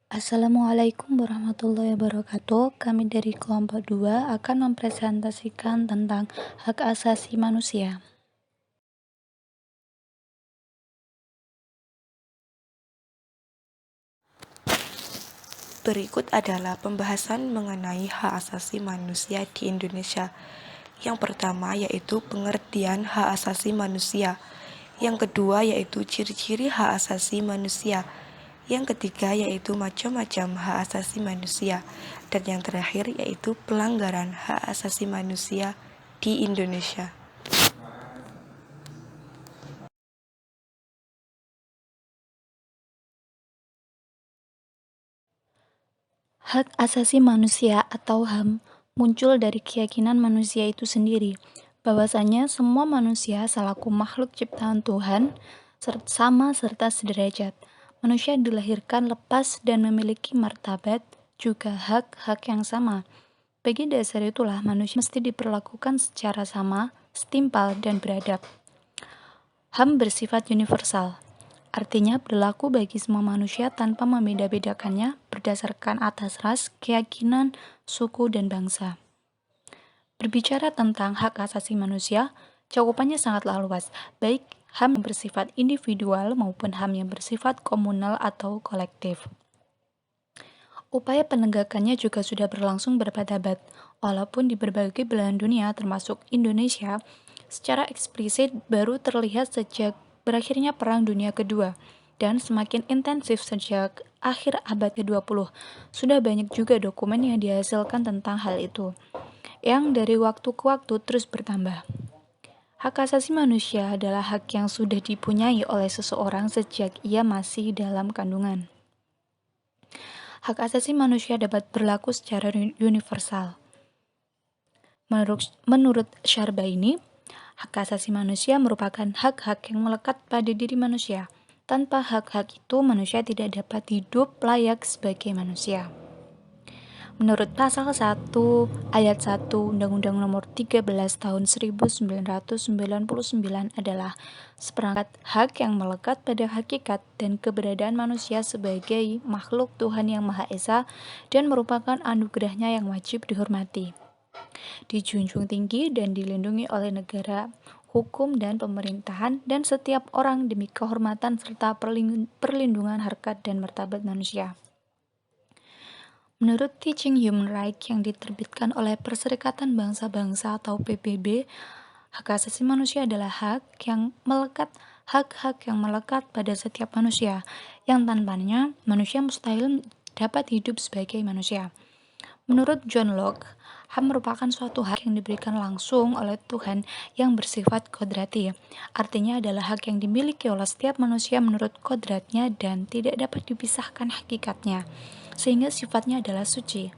Assalamualaikum warahmatullahi wabarakatuh. Kami dari kelompok 2 akan mempresentasikan tentang hak asasi manusia. Berikut adalah pembahasan mengenai hak asasi manusia di Indonesia. Yang pertama yaitu pengertian hak asasi manusia. Yang kedua yaitu ciri-ciri hak asasi manusia. Yang ketiga yaitu macam-macam hak asasi manusia. Dan yang terakhir yaitu pelanggaran hak asasi manusia di Indonesia. Hak asasi manusia atau HAM muncul dari keyakinan manusia itu sendiri, bahwasanya semua manusia selaku makhluk ciptaan Tuhan sama serta sederajat. Manusia dilahirkan lepas dan memiliki martabat, juga hak-hak yang sama. Bagi dasar itulah manusia mesti diperlakukan secara sama, setimpal, dan beradab. HAM bersifat universal, artinya berlaku bagi semua manusia tanpa membeda-bedakannya berdasarkan atas ras, keyakinan, suku, dan bangsa. Berbicara tentang hak asasi manusia, cakupannya sangatlah luas, baik HAM yang bersifat individual maupun HAM yang bersifat komunal atau kolektif. Upaya penegakannya juga sudah berlangsung berabad-abad, walaupun di berbagai belahan dunia termasuk Indonesia, secara eksplisit baru terlihat sejak berakhirnya Perang Dunia Kedua, dan semakin intensif sejak akhir abad ke-20. Sudah banyak juga dokumen yang dihasilkan tentang hal itu, yang dari waktu ke waktu terus bertambah. Hak asasi manusia adalah hak yang sudah dipunyai oleh seseorang sejak ia masih dalam kandungan. Hak asasi manusia dapat berlaku secara universal. Menurut Syarbaini, hak asasi manusia merupakan hak-hak yang melekat pada diri manusia. Tanpa hak-hak itu, manusia tidak dapat hidup layak sebagai manusia. Menurut pasal 1 ayat 1 Undang-Undang Nomor 13 Tahun 1999 adalah seperangkat hak yang melekat pada hakikat dan keberadaan manusia sebagai makhluk Tuhan yang Maha Esa dan merupakan anugerahnya yang wajib dihormati, dijunjung tinggi dan dilindungi oleh negara, hukum dan pemerintahan dan setiap orang demi kehormatan serta perlindungan harkat dan martabat manusia. Menurut Teaching Human Rights yang diterbitkan oleh Perserikatan Bangsa-Bangsa atau PBB, hak asasi manusia adalah hak yang melekat pada setiap manusia, yang tanpanya manusia mustahil dapat hidup sebagai manusia. Menurut John Locke, HAM merupakan suatu hak yang diberikan langsung oleh Tuhan yang bersifat kodrati. Artinya adalah hak yang dimiliki oleh setiap manusia menurut kodratnya dan tidak dapat dipisahkan hakikatnya, sehingga sifatnya adalah suci.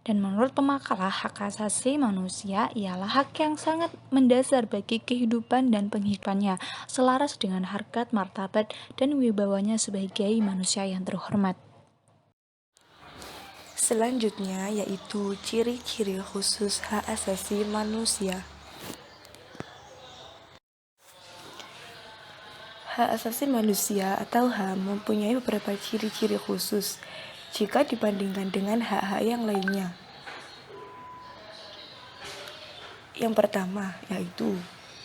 Dan menurut pemakalah, hak asasi manusia ialah hak yang sangat mendasar bagi kehidupan dan penghidupannya, selaras dengan harkat, martabat, dan wibawanya sebagai manusia yang terhormat. Selanjutnya yaitu ciri-ciri khusus hak asasi manusia. Hak asasi manusia atau HAM mempunyai beberapa ciri-ciri khusus jika dibandingkan dengan hak-hak yang lainnya. Yang pertama yaitu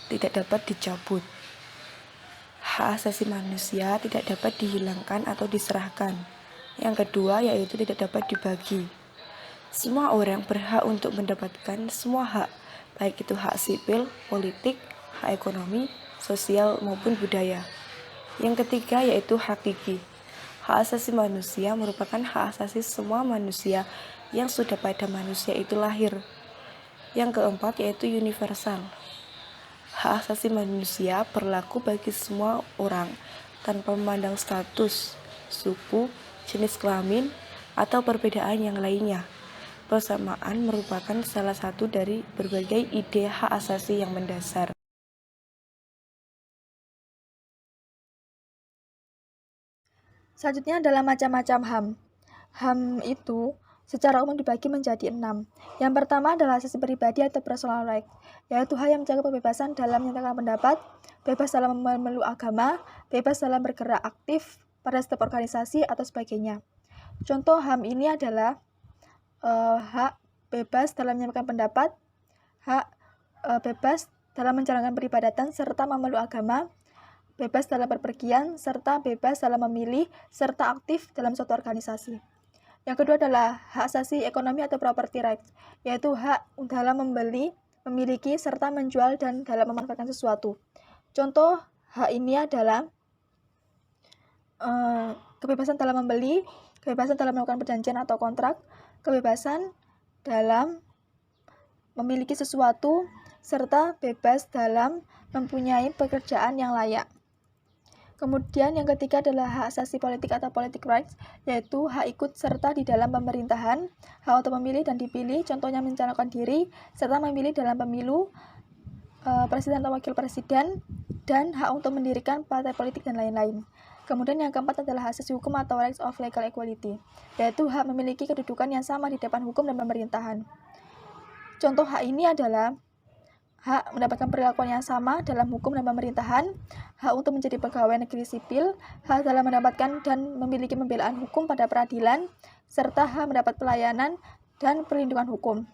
tidak dapat dicabut. Hak asasi manusia tidak dapat dihilangkan atau diserahkan. Yang kedua yaitu tidak dapat dibagi. Semua orang berhak untuk mendapatkan semua hak, baik itu hak sipil, politik, hak ekonomi, sosial maupun budaya. Yang ketiga yaitu hakiki. Hak asasi manusia merupakan hak asasi semua manusia yang sudah pada manusia itu lahir. Yang keempat yaitu universal. Hak asasi manusia berlaku bagi semua orang tanpa memandang status, suku, jenis kelamin, atau perbedaan yang lainnya. Persamaan merupakan salah satu dari berbagai ide hak asasi yang mendasar. Selanjutnya adalah macam-macam HAM. HAM itu secara umum dibagi menjadi 6. Yang pertama adalah asasi pribadi atau personal right, yaitu hak yang menjaga kebebasan dalam menyatakan pendapat, bebas dalam memeluk agama, bebas dalam bergerak aktif, pada setiap organisasi atau sebagainya. Contoh HAM ini adalah hak bebas dalam menyampaikan pendapat, hak bebas dalam menjalankan peribadatan serta memeluk agama, bebas dalam berpergian, serta bebas dalam memilih, serta aktif dalam suatu organisasi. Yang kedua adalah hak asasi ekonomi atau property rights, yaitu hak dalam membeli, memiliki, serta menjual dan dalam memanfaatkan sesuatu. Contoh hak ini adalah kebebasan dalam membeli, kebebasan dalam melakukan perjanjian atau kontrak, kebebasan dalam memiliki sesuatu, serta bebas dalam mempunyai pekerjaan yang layak. Kemudian yang ketiga adalah hak asasi politik atau politic rights, yaitu hak ikut serta di dalam pemerintahan, hak untuk memilih dan dipilih, contohnya mencalonkan diri, serta memilih dalam pemilu, presiden atau wakil presiden, dan hak untuk mendirikan partai politik dan lain-lain. Kemudian yang keempat adalah hak asasi hukum atau rights of legal equality, yaitu hak memiliki kedudukan yang sama di depan hukum dan pemerintahan. Contoh hak ini adalah hak mendapatkan perlakuan yang sama dalam hukum dan pemerintahan, hak untuk menjadi pegawai negeri sipil, hak dalam mendapatkan dan memiliki pembelaan hukum pada peradilan, serta hak mendapat pelayanan dan perlindungan hukum.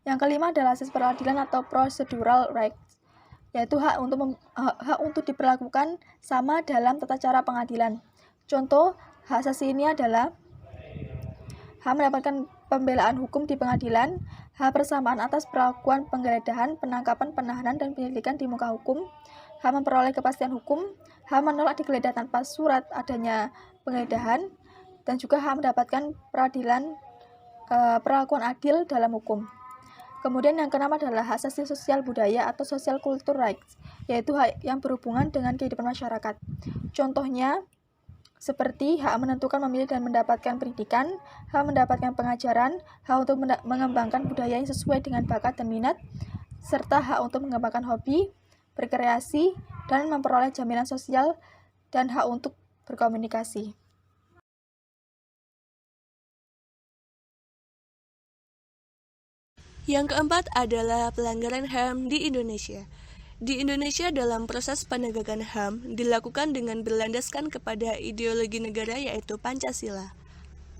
Yang kelima adalah asas peradilan atau procedural rights, yaitu hak untuk diperlakukan sama dalam tata cara pengadilan. Contoh hak asasi ini adalah hak mendapatkan pembelaan hukum di pengadilan, hak persamaan atas perlakuan penggeledahan, penangkapan, penahanan, dan penyelidikan di muka hukum, hak memperoleh kepastian hukum, hak menolak digeledah tanpa surat adanya penggeledahan, dan juga hak mendapatkan perlakuan adil dalam hukum. Kemudian yang keenam adalah hak asasi sosial budaya atau social culture rights, yaitu hak yang berhubungan dengan kehidupan masyarakat. Contohnya seperti hak menentukan, memilih, dan mendapatkan pendidikan, hak mendapatkan pengajaran, hak untuk mengembangkan budaya yang sesuai dengan bakat dan minat, serta hak untuk mengembangkan hobi, berkreasi, dan memperoleh jaminan sosial, dan hak untuk berkomunikasi. Yang keempat adalah pelanggaran HAM di Indonesia. Di Indonesia dalam proses penegakan HAM dilakukan dengan berlandaskan kepada ideologi negara yaitu Pancasila.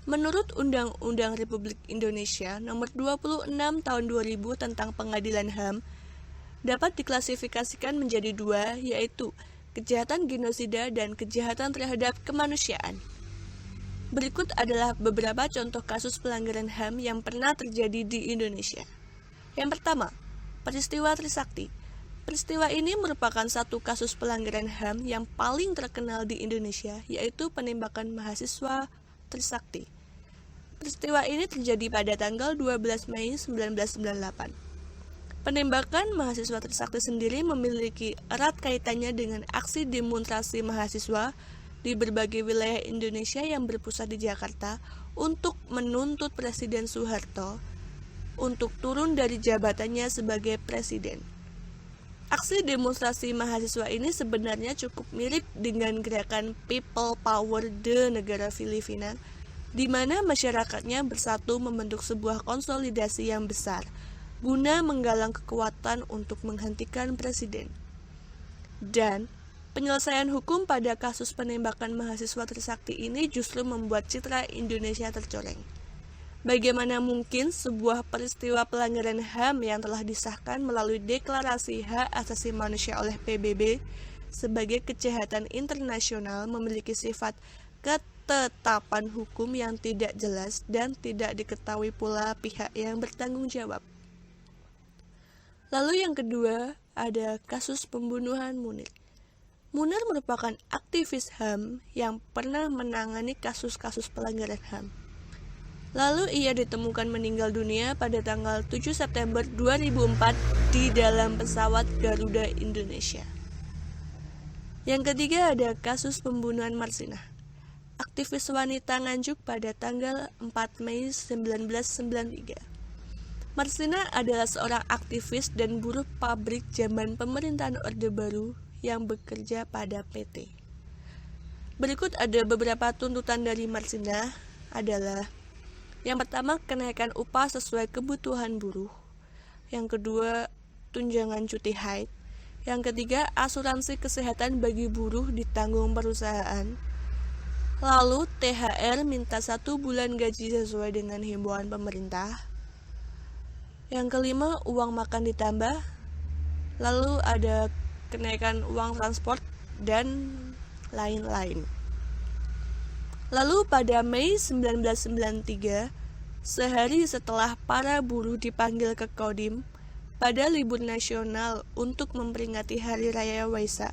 Menurut Undang-Undang Republik Indonesia Nomor 26 Tahun 2000 tentang Pengadilan HAM, dapat diklasifikasikan menjadi dua, yaitu kejahatan genosida dan kejahatan terhadap kemanusiaan. Berikut adalah beberapa contoh kasus pelanggaran HAM yang pernah terjadi di Indonesia. Yang pertama, peristiwa Trisakti. Peristiwa ini merupakan satu kasus pelanggaran HAM yang paling terkenal di Indonesia, yaitu penembakan mahasiswa Trisakti. Peristiwa ini terjadi pada tanggal 12 Mei 1998. Penembakan mahasiswa Trisakti sendiri memiliki erat kaitannya dengan aksi demonstrasi mahasiswa di berbagai wilayah Indonesia yang berpusat di Jakarta untuk menuntut Presiden Soeharto untuk turun dari jabatannya sebagai presiden. Aksi demonstrasi mahasiswa ini sebenarnya cukup mirip dengan gerakan People Power de negara Filipina, di mana masyarakatnya bersatu membentuk sebuah konsolidasi yang besar guna menggalang kekuatan untuk menghentikan presiden. Dan penyelesaian hukum pada kasus penembakan mahasiswa Trisakti ini justru membuat citra Indonesia tercoreng. Bagaimana mungkin sebuah peristiwa pelanggaran HAM yang telah disahkan melalui Deklarasi Hak Asasi Manusia oleh PBB sebagai kejahatan internasional memiliki sifat ketetapan hukum yang tidak jelas dan tidak diketahui pula pihak yang bertanggung jawab. Lalu yang kedua, ada kasus pembunuhan Munir. Munir merupakan aktivis HAM yang pernah menangani kasus-kasus pelanggaran HAM. Lalu ia ditemukan meninggal dunia pada tanggal 7 September 2004 di dalam pesawat Garuda Indonesia. Yang ketiga ada kasus pembunuhan Marsinah, aktivis wanita Nganjuk pada tanggal 4 Mei 1993. Marsinah adalah seorang aktivis dan buruh pabrik zaman pemerintahan Orde Baru yang bekerja pada PT. Berikut ada beberapa tuntutan dari Marsinah adalah: yang pertama, kenaikan upah sesuai kebutuhan buruh. Yang kedua, tunjangan cuti haid. Yang ketiga, asuransi kesehatan bagi buruh ditanggung perusahaan. Lalu THR minta 1 bulan gaji sesuai dengan himbauan pemerintah. Yang kelima, uang makan ditambah. Lalu ada kenaikan uang transport dan lain-lain. Lalu pada Mei 1993, sehari setelah para buruh dipanggil ke Kodim pada libur nasional untuk memperingati Hari Raya Waisak,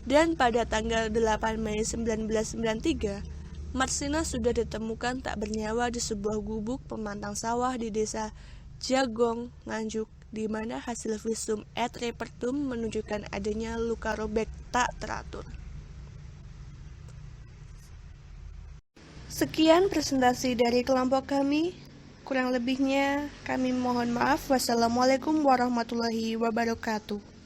dan pada tanggal 8 Mei 1993, Marsina sudah ditemukan tak bernyawa di sebuah gubuk pemantang sawah di desa Jagong, Nganjuk, di mana hasil visum et repertum menunjukkan adanya luka robek tak teratur. Sekian presentasi dari kelompok kami. Kurang lebihnya kami mohon maaf. Wassalamualaikum warahmatullahi wabarakatuh.